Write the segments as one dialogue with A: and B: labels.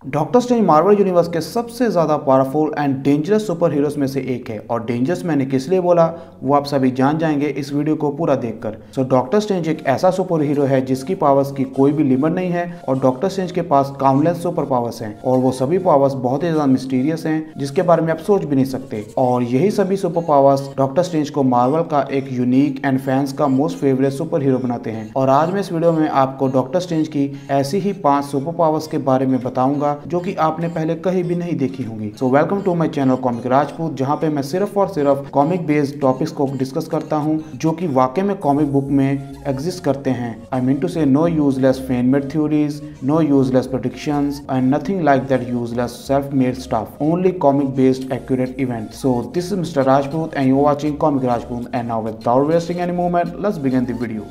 A: Doctor strange Marvel universe के सबसे ज़्यादा powerful and dangerous super heroes में से एक है और डेंजरस मैंने किस लिए बोला वो आप सभी जान जाएंगे इस वीडियो को पूरा देखकर। सो डॉक्टर स्ट्रेंज एक ऐसा सुपर हीरो है जिसकी पावर्स की कोई भी लिमिट नहीं है और डॉक्टर स्ट्रेंज के पास काउंटलेस सुपर पावर्स हैं और वो सभी पावर्स बहुत ही ज़्यादा मिस्टीरियस हैं जिसके बारे में आप सोच भी नहीं सकते। और यही सभी सुपर पावर्स डॉक्टर स्ट्रेंज को मार्वल का एक यूनिक एंड फैंस का मोस्ट फेवरेट सुपर हीरो बनाते हैं। और आज मैं इस वीडियो में आपको डॉक्टर स्ट्रेंज की ऐसी ही 5 सुपर पावर्स के बारे में बताऊंगा जो कि आपने पहले कहीं भी नहीं देखी होंगी। So welcome to my channel comic Rajput, जहां पे मैं सिर्फ और सिर्फ कॉमिक बेस्ड टॉपिक्स को डिस्कस करता हूं जो कि वाकई में कॉमिक बुक में एग्जिस्ट करते हैं। I mean to say no useless fan made theories, no useless predictions and nothing like that useless self made stuff, only comic based accurate event. So this is mister Rajput and you are watching comic Rajput and now without wasting any moment let's begin the video.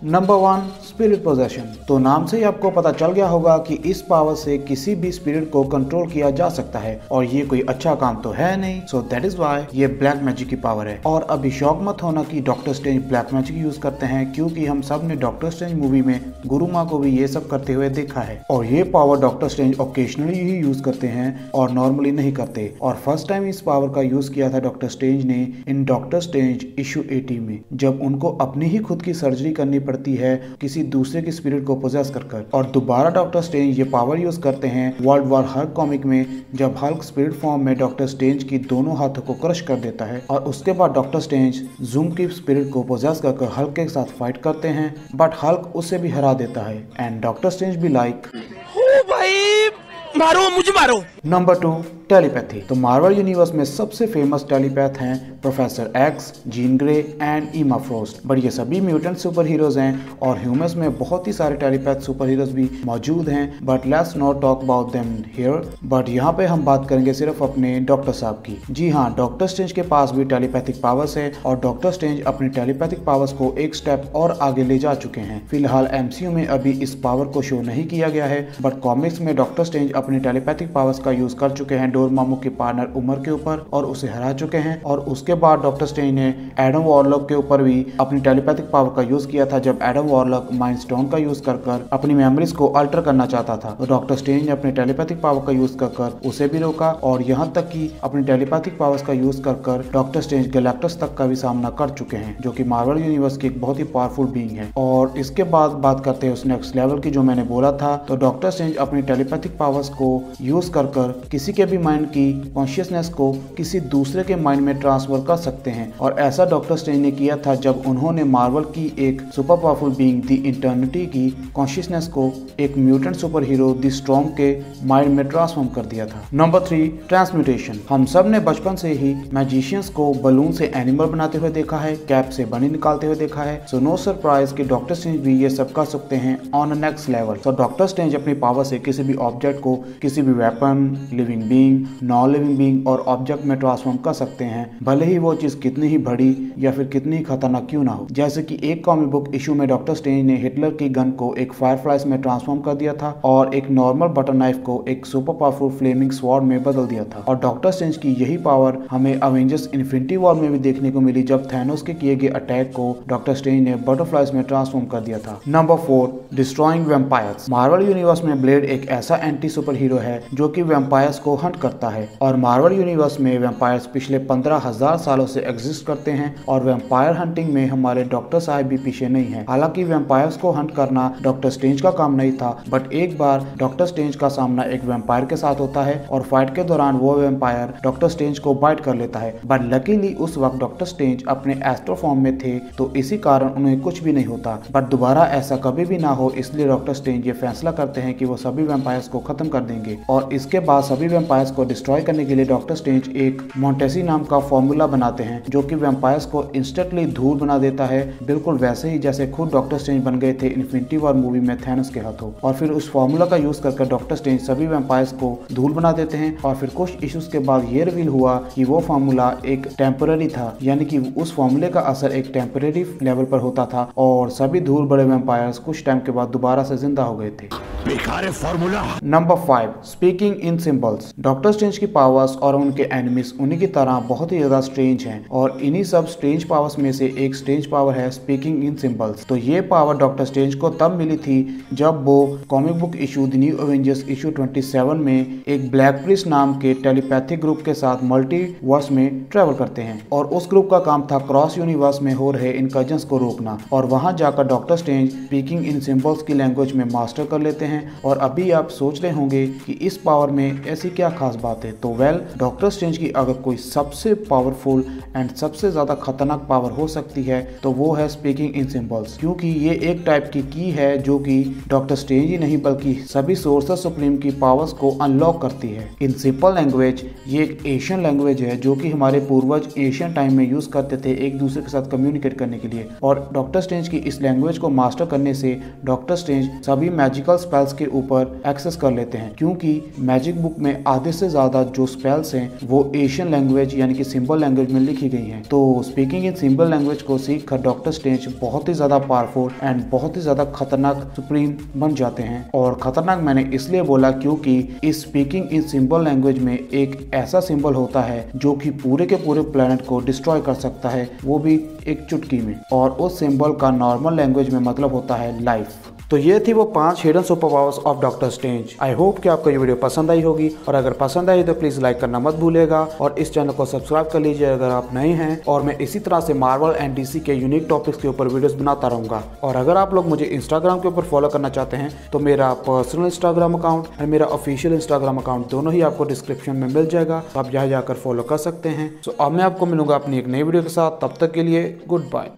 A: Number 1, spirit possession. तो नाम से ही आपको पता चल गया होगा कि इस पावर से किसी भी स्पिरिट को कंट्रोल किया जा सकता है और ये कोई अच्छा काम तो है नहीं। सो दैट इज व्हाई ये ब्लैक मैजिक की पावर है। और अभी शौक मत होना कि doctor strange black magic use करते हैं, क्योंकि हम सब ने डॉक्टर स्ट्रेंज मूवी में गुरु माँ को भी ये सब करते हुए देखा है। और ये पावर डॉक्टर स्ट्रेंज ओकेजनली ही यूज करते हैं और नॉर्मली नहीं करते। और फर्स्ट टाइम इस पावर का यूज किया था डॉक्टर स्ट्रेंज ने इन डॉक्टर स्ट्रेंज इशू 80 में, जब उनको अपनी ही खुद की सर्जरी करनी पड़ती है किसी दूसरे की स्पिरिट को पोजेस कर। और दोबारा डॉक्टर स्ट्रेंज ये पावर यूज करते हैं वर्ल्ड वॉर हल्क कॉमिक में, जब हल्क स्पिरिट फॉर्म में डॉक्टर स्ट्रेंज की दोनों हाथों को क्रश कर देता है और उसके बाद डॉक्टर स्ट्रेंज जूम की स्पिरिट को पोजेस कर हल्क के साथ फाइट करते हैं, बट हल्क उससे भी हरा देता है एंड डॉक्टर स्ट्रेंज भी लाइक
B: ओ भाई मारो मुझे मारो।
A: Number 2, telepathy. तो मार्वल यूनिवर्स में सबसे फेमस टेलीपैथ हैं professor x, Jean Grey and ईमा फ्रॉस्ट। बट ये सभी म्यूटेंट सुपर हीरोज हैं और ह्यूमंस में बहुत ही सारे टेलीपैथ सुपर हीरोज भी मौजूद हैं, but let's not talk about them here. But यहाँ पे हम बात करेंगे सिर्फ अपने डॉक्टर साहब की। जी हाँ, डॉक्टर स्ट्रेंज के पास भी टेलीपैथिक पावर्स है और डॉक्टर स्ट्रेंज अपनी टेलीपैथिक पावर्स को एक स्टेप और आगे ले जा चुके हैं। फिलहाल एमसीयू में अभी इस पावर को शो नहीं किया गया है, बट कॉमिक्स में डॉक्टर स्ट्रेंज अपनी टेलीपैथिक पावर्स का यूज कर चुके हैं डोरमामू के पार्टनर उमर के ऊपर और उसे हरा चुके हैं। और उसके बाद डॉक्टर स्ट्रेंज ने एडम वॉरलॉक के ऊपर भी अपनी टेलीपैथिक पावर का यूज किया था, जब एडम वॉरलॉक माइंड स्टोन का यूज कर अपनी मेमोरीज को अल्टर करना चाहता था। तो डॉक्टर स्ट्रेंज ने अपनी टेलीपैथिक पावर का यूज कर उसे भी रोका और यहाँ तक कि अपनी टेलीपैथिक पावर्स का यूज कर डॉक्टर स्ट्रेंज गैलेक्टस तक का भी सामना कर चुके हैं, जो कि मार्वल यूनिवर्स की एक बहुत ही पावरफुल बीइंग है। और इसके बाद बात करते हैं उस नेक्स्ट लेवल की, जो मैंने बोला था। तो डॉक्टर स्ट्रेंज अपनी टेलीपैथिक पावर्स को यूज कर किसी के भी माइंड की कॉन्शियसनेस को किसी दूसरे के माइंड में ट्रांसफर कर सकते हैं। और ऐसा डॉक्टर स्ट्रेंज ने किया था जब उन्होंने मार्वल की एक super powerful being the eternity की कॉन्शियसनेस को एक mutant super hero the storm के माइंड में ट्रांसफॉर्म कर दिया था। Number 3, transmutation. हम सब ने बचपन से ही मैजिशियंस को बलून से एनिमल बनाते हुए देखा है, कैप से बनी निकालते हुए देखा है। सो नो सरप्राइज कि डॉक्टर स्ट्रेंज भी ये सब कर सकते हैं ऑन नेक्स्ट लेवल। तो डॉक्टर स्ट्रेंज अपनी पावर से किसी भी ऑब्जेक्ट को किसी भी weapon, living being, non living being और ऑब्जेक्ट में ट्रांसफॉर्म कर सकते हैं, भले ही वो चीज कितनी ही बड़ी या फिर कितनी ही खतरनाक क्यों ना हो। जैसे कि एक कॉमिक बुक इशू में डॉक्टर स्ट्रेंज ने हिटलर की गन को एक फायरफ्लाइज में ट्रांसफॉर्म कर दिया था और एक नॉर्मल बटर नाइफ को एक सुपर पावरफुल फ्लेमिंग स्वॉर्ड में बदल दिया था। और डॉक्टर स्ट्रेंज की यही पावर हमें अवेंजर्स इन्फिनिटी वॉर में भी देखने को मिली, जब थैनोस के किए गए अटैक को डॉक्टर स्ट्रेंज ने बटरफ्लाइज में ट्रांसफॉर्म कर दिया था। Number 4, destroying vampires. Marvel universe में ब्लेड एक ऐसा एंटी सुपर हीरो है जो कि वैम्पायर्स को हंट करता है। और मार्वल यूनिवर्स में वैम्पायर्स पिछले 15,000 सालों से एग्जिस्ट करते हैं और वैम्पायर हंटिंग में हमारे डॉक्टर साहब भी पीछे नहीं है। हालांकि वैम्पायर्स को हंट करना डॉक्टर स्ट्रेंज का काम नहीं था, बट एक बार डॉक्टर स्ट्रेंज का सामना एक वैम्पायर के साथ होता है और फाइट के दौरान वो वैम्पायर डॉक्टर स्ट्रेंज को बाइट कर लेता है। बट लकीली उस वक्त डॉक्टर स्ट्रेंज अपने एस्ट्रो फॉर्म में थे, तो इसी कारण उन्हें कुछ भी नहीं होता। बट दोबारा ऐसा कभी भी ना हो, इसलिए डॉक्टर स्ट्रेंज ये फैसला करते हैं कि वो सभी वैम्पायर्स को खत्म कर देंगे। और इसके बाद सभी वैम्पायर्स को डिस्ट्रॉय करने के लिए डॉक्टर स्ट्रेंज एक मोंटेसी नाम का फॉर्मूला बनाते हैं, जो कि वैम्पायर्स को इंस्टेंटली धूल बना देता है, बिल्कुल वैसे ही जैसे खुद डॉक्टर स्ट्रेंज बन गए थे इन्फिनिटी वॉर मूवी में थैनोस के हाथों। और फिर उस फॉर्मूला का यूज करके डॉक्टर स्ट्रेंज सभी वैम्पायर्स को धूल बना देते हैं। और फिर कुछ इश्यूज के बाद ये रिवील हुआ कि वो फॉर्मूला एक टेम्पररी था, यानी कि उस फॉर्मूले का असर एक टेम्पररी लेवल पर होता था और सभी धूल बड़े वैम्पायर्स कुछ टाइम के बाद दोबारा से जिंदा हो गए थे।
B: बेकार है formula.
A: Number 5, speaking in symbols. Doctor doctor strange की पावर्स और उनके एनिमीज उन्हीं की तरह बहुत ही ज्यादा स्ट्रेंज हैं और इन्हीं सब स्ट्रेंज पावर्स में से एक स्ट्रेंज पावर है स्पीकिंग इन सिंबल्स। तो ये पावर डॉक्टर स्ट्रेंज को तब मिली थी जब वो comic book issue the new Avengers issue 27 में एक ब्लैक प्रिस्ट नाम के टेलीपैथिक ग्रुप के साथ मल्टीवर्स में ट्रेवल करते हैं और उस ग्रुप का काम था क्रॉस यूनिवर्स में हो रहे इनकर्जन्स को रोकना। और वहां जाकर doctor strange speaking in symbols की लैंग्वेज में मास्टर कर लेते हैं। और अभी आप सोच रहे होंगे कि इस पावर में ऐसी क्या खास बात है। तो वेल, डॉक्टर स्ट्रेंज की अगर कोई सबसे पावरफुल एंड सबसे ज्यादा खतरनाक पावर हो सकती है तो वो है स्पीकिंग इन सिंबल्स, क्योंकि ये एक टाइप की है जो कि डॉक्टर स्ट्रेंज ही नहीं बल्कि सभी सोर्सर सुप्रीम की पावर्स को अनलॉक करती है। इन सिंपल लैंग्वेज ये एक एशियन लैंग्वेज है जो कि हमारे पूर्वज एशियन टाइम में यूज करते थे एक दूसरे के साथ कम्युनिकेट करने के लिए। और डॉक्टर स्ट्रेंज की इस लैंग्वेज को मास्टर करने से डॉक्टर स्ट्रेंज सभी मैजिकल स्पेल्स के ऊपर एक्सेस कर लेते हैं, क्योंकि मैजिक बुक में आधे से ज्यादा जो स्पेल्स हैं वो एशियन लैंग्वेज यानी कि सिंबल लैंग्वेज में लिखी गई हैं। तो स्पीकिंग इन सिंबल लैंग्वेज को सीखकर डॉक्टर स्ट्रेंज बहुत ही ज्यादा पावरफुल एंड बहुत ही ज्यादा खतरनाक सुप्रीम बन जाते हैं। और खतरनाक मैंने इसलिए बोला क्योंकि इस स्पीकिंग इन सिंबल लैंग्वेज में एक ऐसा सिंबल होता है जो कि पूरे के पूरे प्लेनेट को डिस्ट्रॉय कर सकता है, वो भी एक चुटकी में। और उस सिंबल का नॉर्मल लैंग्वेज में मतलब होता है लाइफ। तो ये थी वो 5 hidden super powers of doctor strange. I hope कि आपको ये वीडियो पसंद आई होगी और अगर पसंद आई तो प्लीज लाइक करना मत भूलिएगा और इस चैनल को सब्सक्राइब कर लीजिए अगर आप नए हैं। और मैं इसी तरह से मार्वल एंड डीसी के यूनिक टॉपिक्स के ऊपर वीडियोस बनाता रहूंगा। और अगर आप लोग मुझे इंस्टाग्राम के ऊपर फॉलो करना चाहते हैं तो मेरा पर्सनल इंस्टाग्राम अकाउंट और मेरा ऑफिशियल इंस्टाग्राम अकाउंट दोनों ही आपको डिस्क्रिप्शन में मिल जाएगा, तो आप यहाँ जाकर फॉलो कर सकते हैं। तो अब मैं आपको मिलूंगा अपनी एक नई वीडियो के साथ, तब तक के लिए गुड बाय।